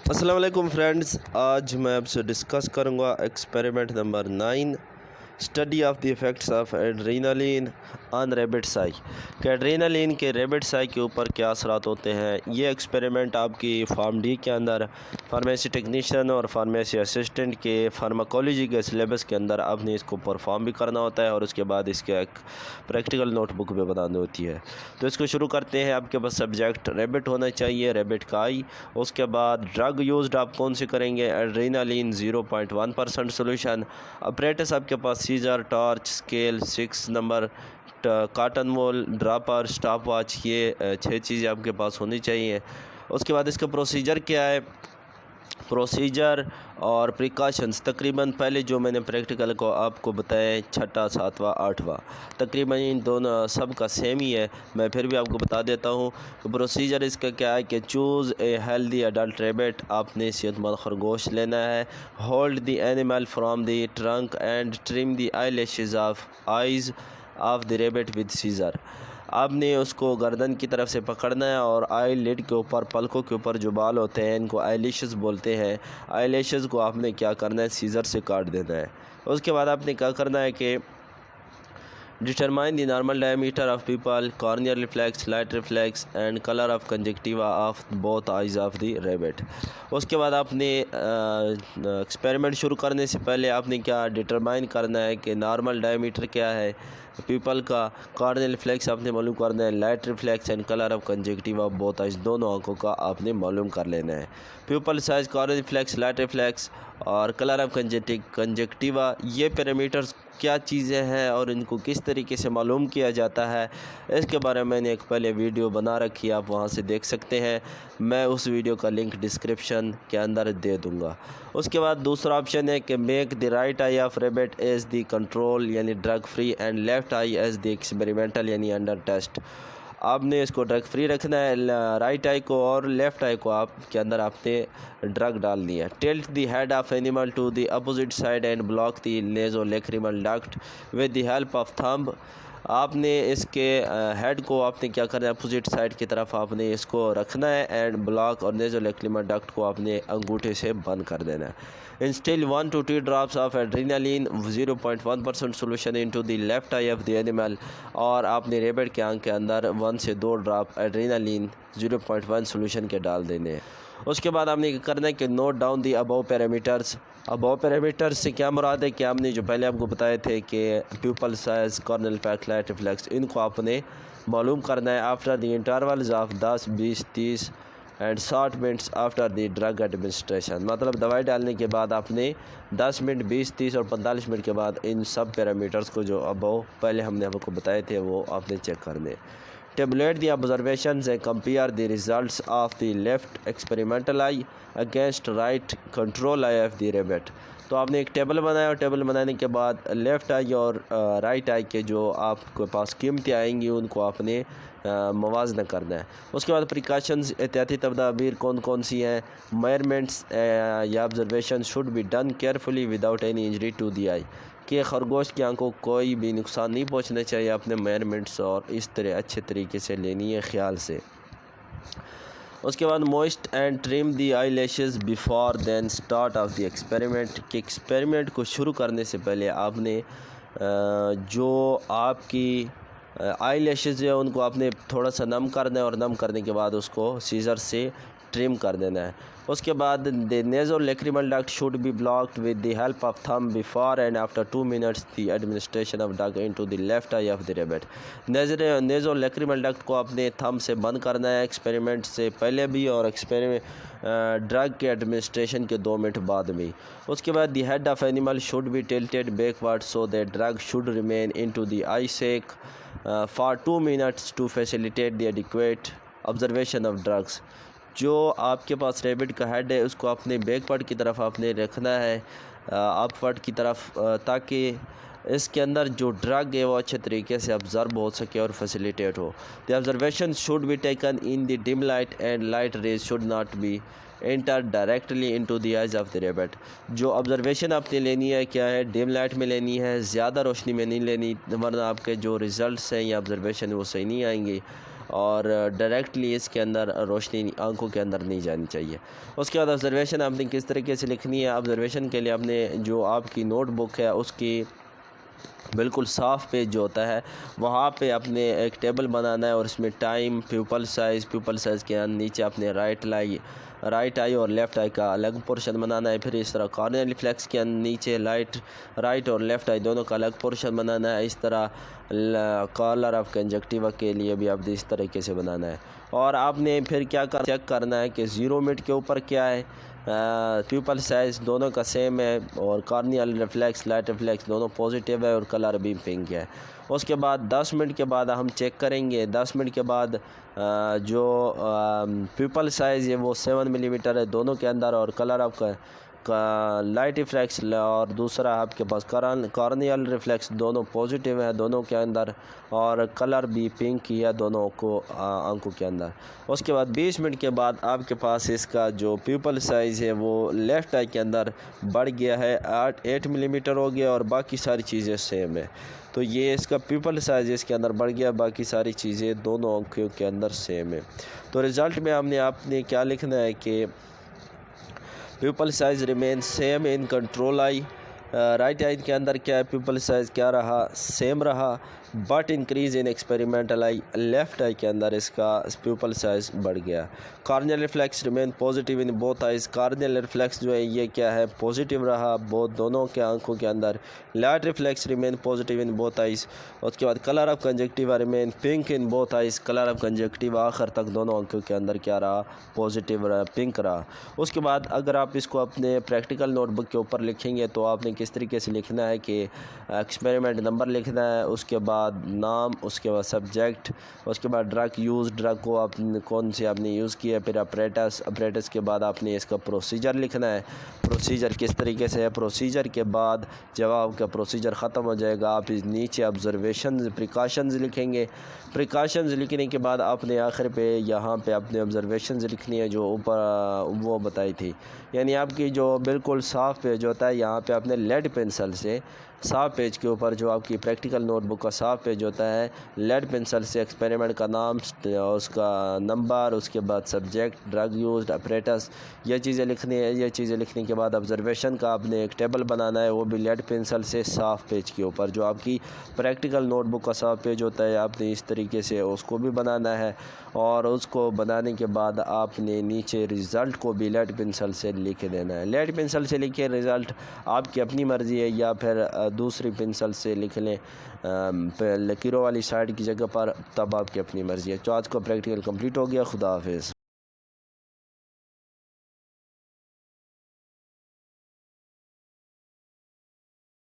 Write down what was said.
अस्सलाम वालेकुम फ्रेंड्स, आज मैं आपसे डिस्कस करूंगा experiment number 9, study of the effects of adrenaline on rabbits eye. कि एड्रेनालिन के रेबिट्स आई के ऊपर क्या असरात होते हैं। ये एक्सपेरिमेंट आपकी फार्म डी के अंदर फार्मेसी टेक्नीशियन और फार्मेसी असिस्टेंट के फार्माकोलॉजी के सिलेबस के अंदर आपने इसको परफॉर्म भी करना होता है और उसके बाद इसके एक प्रैक्टिकल नोटबुक भी बनानी होती है। तो इसको शुरू करते हैं। आपके पास सब्जेक्ट रेबिट होना चाहिए, रेबिट का आई। उसके बाद ड्रग यूज्ड आप कौन से करेंगे, एड्रेनालिन 0.1% सोल्यूशन। अपरेटस आपके पास scissor, torch, scale, 6 number, cotton wool, dropper, stop watch, ये 6 चीज़ें आपके पास होनी चाहिए। उसके बाद इसका प्रोसीजर क्या है, प्रोसीजर और प्रिकॉशंस तकरीबन पहले जो मैंने प्रैक्टिकल को आपको बताया 6, 7, 8वां तकरीबन इन दोनों सब का सेम ही है। मैं फिर भी आपको बता देता हूँ कि प्रोसीजर इसका क्या है कि choose a healthy adult rabbit, आपने सेहतमंद खरगोश लेना है। Hold the animal from the trunk and trim the eyelashes of eyes of the rabbit with scissor. आपने उसको गर्दन की तरफ से पकड़ना है और आई लिड के ऊपर, पलकों के ऊपर जो बाल होते हैं इनको आई लैशेज़ बोलते हैं। आई लैशेज़ को आपने क्या करना है, सीज़र से काट देना है। उसके बाद आपने क्या करना है कि determine the normal diameter of people, corneal reflex, light reflex and colour of conjunctiva of both eyes of the rebate. उसके बाद आपने एक्सपेरिमेंट शुरू करने से पहले आपने क्या डिटरमाइन करना है कि नॉर्मल डायमीटर क्या है पीपल का, कॉर्नियल रिफ्लेक्स आपने मालूम करना है, light reflex and colour of conjunctiva of both eyes, दोनों आंखों का आपने मालूम कर लेना है। Pupil size, corneal reflex, light reflex और कलर ऑफ कंजक्टिवा, ये पैरामीटर्स क्या चीज़ें हैं और इनको किस तरीके से मालूम किया जाता है, इसके बारे में मैंने एक पहले वीडियो बना रखी है, आप वहां से देख सकते हैं। मैं उस वीडियो का लिंक डिस्क्रिप्शन के अंदर दे दूंगा। उसके बाद दूसरा ऑप्शन है कि make the right eye of rabbit as the control यानी drug free and left eye as the experimental यानी अंडर टेस्ट। आपने इसको ड्रग फ्री रखना है, राइट आई को, और लेफ़्ट आई को आप के अंदर आपने ड्रग डाल दिया। Tilt the head of animal to the opposite side and block the nasolacrimal duct with the help of thumb. आपने इसके हेड को आपने क्या करना है, अपोजिट साइड की तरफ आपने इसको रखना है एंड ब्लॉक और नेज़ोलैक्रिमल डक्ट को आपने अंगूठे से बंद कर देना है। Instil 1 to 2 drops of adrenaline 0.1% solution into the left eye of the animal, और आपने रेबिट के आंख के अंदर 1 से 2 ड्रॉप एड्रेनालिन 0.1 सोल्यूशन के डाल देने हैं। उसके बाद आपने करना है कि note down the above parameters. Above parameters से क्या मुराद है कि आपने जो पहले आपको बताए थे कि pupil size, corneal reflex, light reflex, इनको आपने मालूम करना है after the intervals of 10, 20, 30 and 60 minutes after the drug administration. मतलब दवाई डालने के बाद आपने 10 मिनट, 20, 30 और 45 मिनट के बाद इन सब पैरामीटर्स को जो अबव पहले हमने आपको बताए थे वो आपने चेक करने। Tablet the observations and compare the results of the left experimental I against right control I of the rebate. तो आपने एक टेबल बनाया और टेबल बनाने के बाद लेफ़्ट आई और राइट आई के जो आपके पास कीमतें आएंगी उनको आपने मवाजना करना है। उसके बाद प्रिकॉशंस, एहतियाती तदाबीर कौन कौन सी हैं। मेजरमेंट्स या observation should be done carefully without any injury to the eye, कि खरगोश की आंखों को कोई भी नुकसान नहीं पहुंचना चाहिए। अपने मेजरमेंट्स और इस तरह अच्छे तरीके से लेनी है, ख्याल से। उसके बाद moist and trim the eyelashes before then start of the experiment, कि एक्सपेरिमेंट को शुरू करने से पहले आपने जो आपकी आई लैशेज़ जो है उनको आपने थोड़ा सा नम करना है और नम करने के बाद उसको सीज़र से ट्रिम कर देना है। उसके बाद the nasolacrimal duct should be blocked with the help of thumb before and after 2 minutes the administration of drug into the left eye of the rabbit. Nasolacrimal duct को आपने थंब से बंद करना है एक्सपेरिमेंट से पहले भी और ड्रग के एडमिनिस्ट्रेशन के 2 मिनट बाद भी। उसके बाद the head of animal should be tilted backward so that drug should remain into the eye sac for 2 minutes to facilitate the adequate observation of drugs. जो आपके पास रेबिट का हेड है उसको अपने बैकवर्ड की तरफ आपने रखना है, अपवर्ड की तरफ, ताकि इसके अंदर जो ड्रग है वो अच्छे तरीके से ऑब्ज़र्व हो सके और फैसिलिटेट हो। The observation should be taken in the dim light and light rays should not be enter directly into the eyes of the rebate. जो ऑब्जर्वेशन आपने लेनी है क्या है, डिम लाइट में लेनी है, ज़्यादा रोशनी में नहीं लेनी, वरना आपके जो रिज़ल्ट्स हैं या ऑब्जर्वेशन वो सही नहीं आएंगे। اور ڈائریکٹلی اس کے اندر روشنی آنکھوں کے اندر نہیں جانی چاہیے۔ اس کے بعد آبزرویشن آپ نے کس طریقے سے لکھنی ہے۔ آبزرویشن کے لیے آپ نے جو آپ کی نوٹ بک ہے اس کی بالکل صاف پیج جو ہوتا ہے وہاں پہ اپنے ایک ٹیبل بنانا ہے، اور اس میں ٹائم، پیپل سائز کے نیچے اپنے رائٹ آئی اور لیفٹ آئی کا الگ پورشن بنانا ہے۔ پھر اس طرح کارنیل ریفلیکس کے نیچے رائٹ اور لیفٹ آئی دونوں کا الگ پورشن بنانا ہے۔ اس طرح کالر آف کنجکٹیوا کے لیے بھی آپ نے اس طریقے سے بنانا ہے۔ اور آپ نے پھر کیا چیک کرنا ہے کہ 0 منٹ کے اوپر کیا ہے، پیپل سائز دونوں کا سیم ہے، اور کارنیل ریفلیکس، لائٹ ریفلیکس دونوں پازیٹیو ہے، اور کلر بھی پنک ہے۔ اس کے بعد 10 منٹ کے بعد ہم چیک کریں گے۔ 10 منٹ کے بعد جو پیپل سائز ہے وہ 7 ملی میٹر ہے دونوں کے اندر، اور کلر آپ کا لائٹ ریفلیکس اور دوسرا آپ کے پاس کارنیل ریفلیکس دونوں پازیٹیو ہیں دونوں کے اندر، اور کلر بھی پنک ہی ہے دونوں کو آنکھوں کے اندر۔ اس کے بعد 20 منٹ کے بعد آپ کے پاس اس کا جو پیپل سائز ہے وہ لیفٹ آئی کے اندر بڑھ گیا ہے، 8 ملی میٹر ہو گیا، اور باقی ساری چیزیں سیم ہے۔ تو یہ اس کا پیپل سائز اس کے اندر بڑھ گیا، باقی ساری چیزیں دونوں آنکھوں کے اندر سیم ہے۔ تو رزلٹ میں آپ نے کیا لکھنا ہے کہ people size remain same in control I, right I کے اندر کیا ہے، پیپل سائز کیا رہا، سیم رہا، but increase in experimental eye, left eye کے اندر اس کا پیپل سائز بڑھ گیا۔ Corneal reflex remain positive in both eyes, corneal reflex جو ہے یہ کیا ہے، پازیٹیو رہا دونوں کے آنکھوں کے اندر۔ Light reflex remain positive in both eyes. اس کے بعد colour of conjunctiva remain pink in both eyes, colour of conjunctiva آخر تک دونوں آنکھوں کے اندر کیا رہا، پازیٹیو رہا، پنک رہا۔ اس کے بعد اگر آپ اس کو اپنے پریکٹیکل نوٹ بک کے اوپر لکھیں گے تو آپ نے کس طریقے سے لکھنا ہے کہ ایکسپیریمنٹ نمبر لکھنا ہے، اس کے بعد نام، اس کے بعد سبجیکٹ، اس کے بعد ڈرگ کو آپ کون سی آپ نے یوز کیا، پھر اپریٹس کے بعد آپ نے اس کا پروسیجر لکھنا ہے، پروسیجر کس طریقے سے ہے۔ پروسیجر کے بعد جب آپ کا پروسیجر ختم ہو جائے گا آپ اس نیچے آبزرویشنز پریکاشنز لکھیں گے۔ پریکاشنز لکھنے کے بعد آپ نے آخر پہ یہاں پہ اپنے آبزرویشنز لکھنی ہے جو اوپر وہ بتائی تھی، یعنی آپ کی جو بالکل صاف پیج ہوتا ہے یہاں پہ آپ نے لیڈ پنسل سے صاف پیج کے اوپر جو آپ کی پریکٹیکل نوٹ بک کا صاف پیج ہوتا ہے، لیڈ پنسل سے ایکسپیریمنٹ کا نام، اس کا نمبر، اس کے بعد سبجیکٹ، ڈرگ یوزڈ، اپریٹس، یہ چیزیں لکھنی ہے۔ یہ چیزیں لکھنے کے بعد آبزرویشن کا آپ نے ایک ٹیبل بنانا ہے، وہ بھی لیڈ پنسل سے صاف پیج کے اوپر، جو آپ کی پریکٹیکل نوٹ بک کا صاف پیج ہوتا ہے آپ نے اس طریقے سے اس کو بھی بنانا ہے، اور اس کو بنانے کے بعد آپ نے نیچے رزلٹ کو بھی لیڈ پنسل سے لکھ دینا ہے۔ لیڈ پنسل سے لکھے رزلٹ آپ کی اپنی مرضی ہے، یا پھر دوسری پنسل سے لکھ لیں لکیروں والی سائڈ کی جگہ پر، تب آپ کی اپنی مرضی ہے۔ تو آج کا پریکٹیکل کمپلیٹ ہو گیا۔ خدا حافظ۔